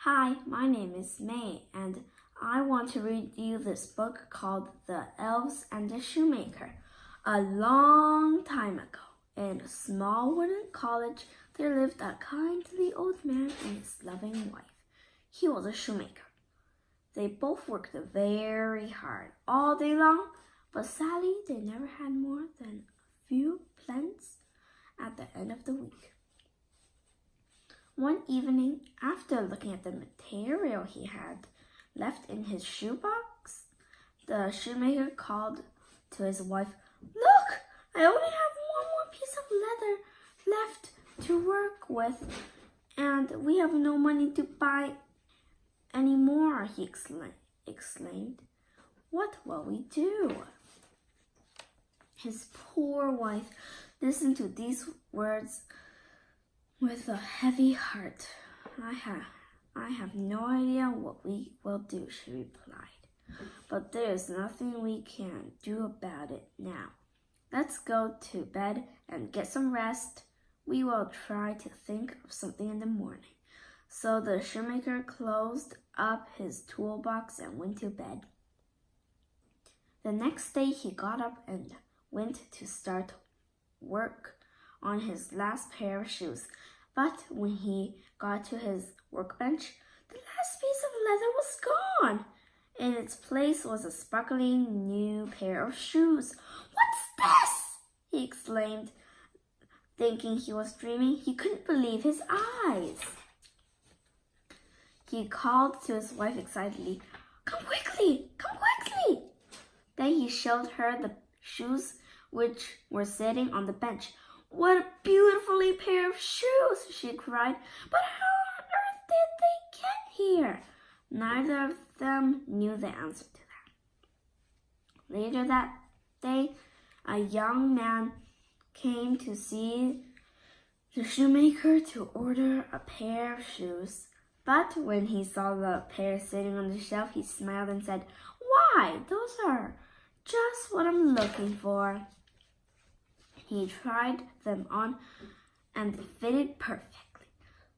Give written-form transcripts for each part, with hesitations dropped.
Hi, my name is May, and I want to read you this book called The Elves and the Shoemaker. A long time ago, in a small wooden cottage, there lived a kindly old man and his loving wife. He was a shoemaker. They both worked very hard all day long, but sadly they never had more than a few pence at the end of the week. One evening, after looking at the material he had left in his shoebox, the shoemaker called to his wife, "Look, I only have one more piece of leather left to work with, and we have no money to buy any more," he exclaimed. "What will we do?" His poor wife listened to these words with a heavy heart. I have no idea what we will do," she replied. "But there is nothing we can do about it now. Let's go to bed and get some rest. We will try to think of something in the morning." So the shoemaker closed up his toolbox and went to bed. The next day he got up and went to start work on his last pair of shoes. But when he got to his workbench, the last piece of leather was gone. In its place was a sparkling new pair of shoes. "What's this?" he exclaimed, thinking he was dreaming. He couldn't believe his eyes. He called to his wife excitedly, "Come quickly, come quickly!" Then he showed her the shoes which were sitting on the bench. "What a beautifully pair of shoes!" she cried. "But how on earth did they get here?" Neither of them knew the answer to that. Later that day, a young man came to see the shoemaker to order a pair of shoes. But when he saw the pair sitting on the shelf, he smiled and said, "Why, those are just what I'm looking for." He tried them on and they fitted perfectly.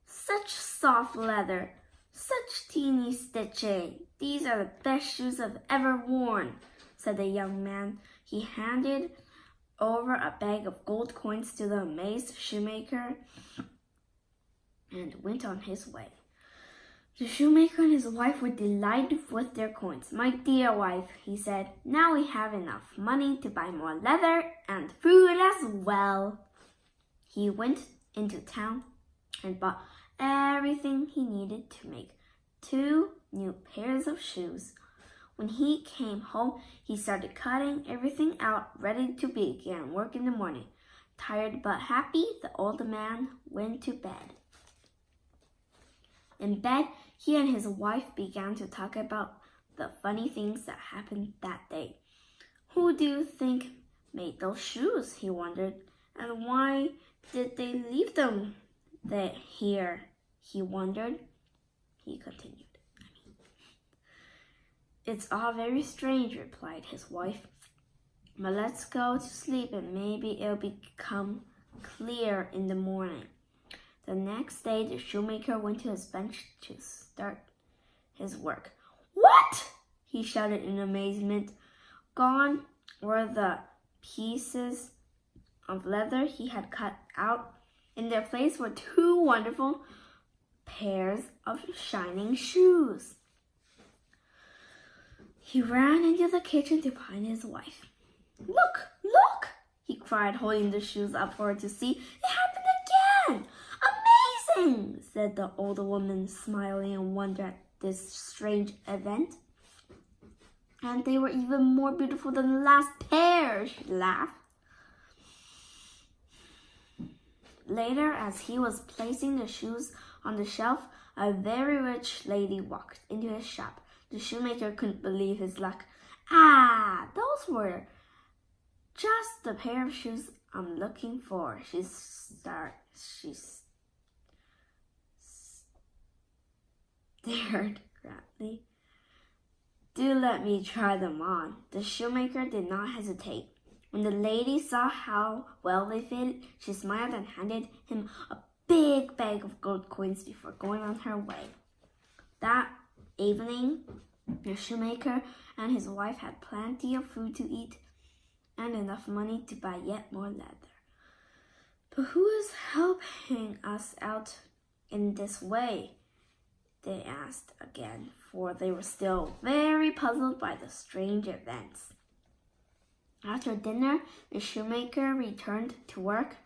"Such soft leather, such teeny stitching. These are the best shoes I've ever worn," said the young man. He handed over a bag of gold coins to the amazed shoemaker and went on his way. The shoemaker and his wife were delighted with their coins. "My dear wife," he said, "now we have enough money to buy more leather and food as well." He went into town and bought everything he needed to make 2 new pairs of shoes. When he came home, he started cutting everything out, ready to begin work in the morning. Tired but happy, the old man went to bed. In bed, he and his wife began to talk about the funny things that happened that day. "Who do you think made those shoes?" he wondered. "And why did they leave them here?" he wondered. He continued. "It's all very strange," replied his wife. "But let's go to sleep and maybe it'll become clear in the morning." The next day, the shoemaker went to his bench to start his work. "What?" he shouted in amazement. Gone were the pieces of leather he had cut out. In their place were 2 wonderful pairs of shining shoes. He ran into the kitchen to find his wife. "Look, look!" he cried, holding the shoes up for her to see. "It happened again! Amazing!" said the old woman, smiling in wonder at this strange event. "And they were even more beautiful than the last pair," she laughed. Later, as he was placing the shoes on the shelf, a very rich lady walked into his shop. The shoemaker couldn't believe his luck. "Ah, those were just the pair of shoes I'm looking for," she stared gravely. "Do let me try them on." The shoemaker did not hesitate. When the lady saw how well they fitted, she smiled and handed him a big bag of gold coins before going on her way. That evening, the shoemaker and his wife had plenty of food to eat and enough money to buy yet more leather. But who is helping us out in this way? They asked again, for they were still very puzzled by the strange events. After dinner, the shoemaker returned to work,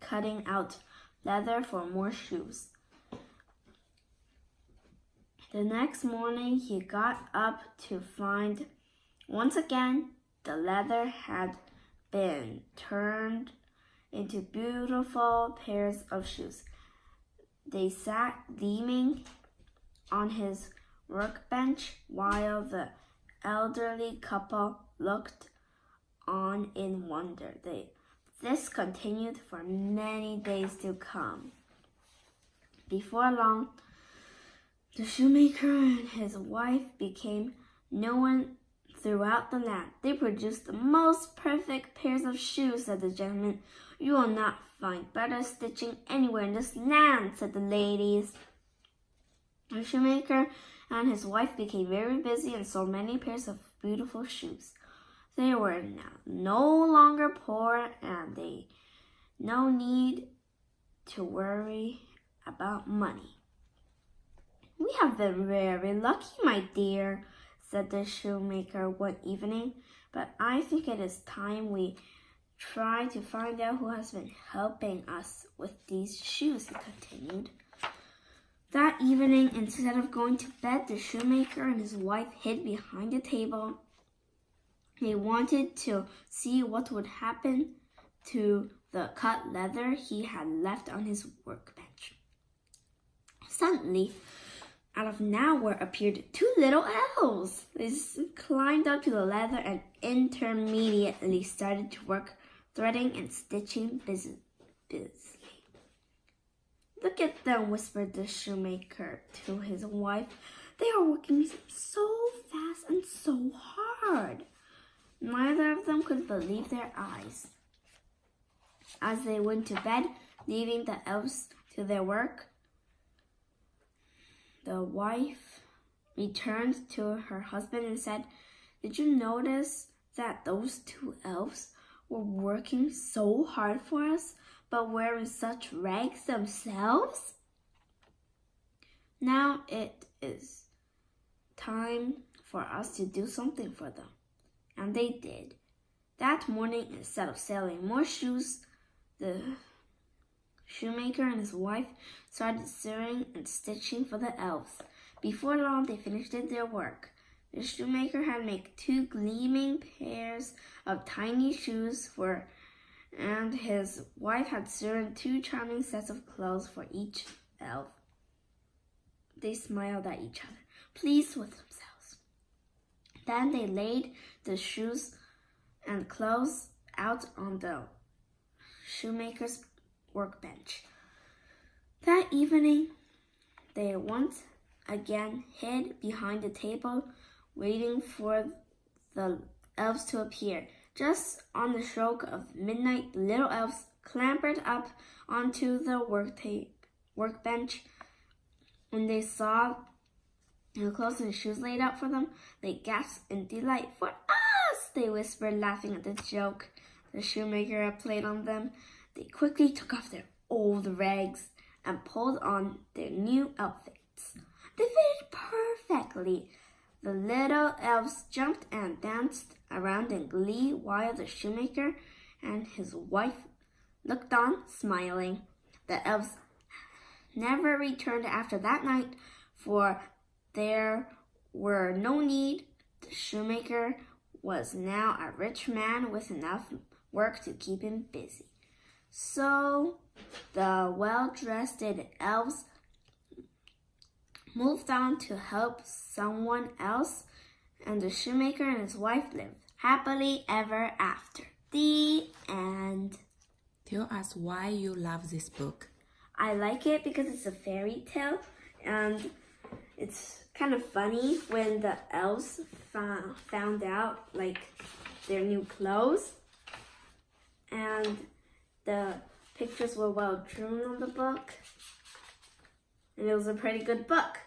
cutting out leather for more shoes. The next morning, he got up to find once again the leather had been turned into beautiful pairs of shoes. They sat gleaming on his workbench while the elderly couple looked on in wonder. This continued for many days to come. Before long, the shoemaker and his wife became known throughout the land. They produced the most perfect pairs of shoes, said the gentleman. You will not find better stitching anywhere in this land, said the ladies. The shoemaker and his wife became very busy and sold many pairs of beautiful shoes. They were now no longer poor, and they no need to worry about money. We have been very lucky, my dear, said the shoemaker one evening, but I think it is time we try to find out who has been helping us with these shoes, he continued. That evening, instead of going to bed, the shoemaker and his wife hid behind a table. They wanted to see what would happen to the cut leather he had left on his workbench. Suddenly, out of nowhere appeared two little elves. They climbed up to the leather and immediately started to work, threading and stitching busily. Look at them, whispered the shoemaker to his wife. They are working so fast and so hard. Neither of them could believe their eyes. As they went to bed, leaving the elves to their work, the wife returned to her husband and said, Did you notice that those two elves were working so hard for us, but wearing such rags themselves? Now it is time for us to do something for them. And they did. That morning, instead of selling more shoes, the shoemaker and his wife started sewing and stitching for the elves. Before long, they finished their work. The shoemaker had made 2 gleaming pairs of tiny shoes and his wife had sewn 2 charming sets of clothes for each elf. They smiled at each other, pleased with themselves. Then they laid the shoes and clothes out on the shoemaker's workbench. That evening, they once again hid behind the table, waiting for the elves to appear. Just on the stroke of midnight, the little elves clambered up onto the workbench. When they saw the clothes and shoes laid out for them, they gasped in delight. For us, they whispered, laughing at the joke the shoemaker had played on them. They quickly took off their old rags and pulled on their new outfits. They fitted perfectly. The little elves jumped and danced around in glee while the shoemaker and his wife looked on, smiling. The elves never returned after that night, for there were no need. The shoemaker was now a rich man with enough work to keep him busy. So the well-dressed elves moved on to help someone else, and the shoemaker and his wife lived happily ever after. The end. Tell us why you love this book. I like it because it's a fairy tale, and it's kind of funny when the elves found out like their new clothes, and the pictures were well drawn on the book, and it was a pretty good book.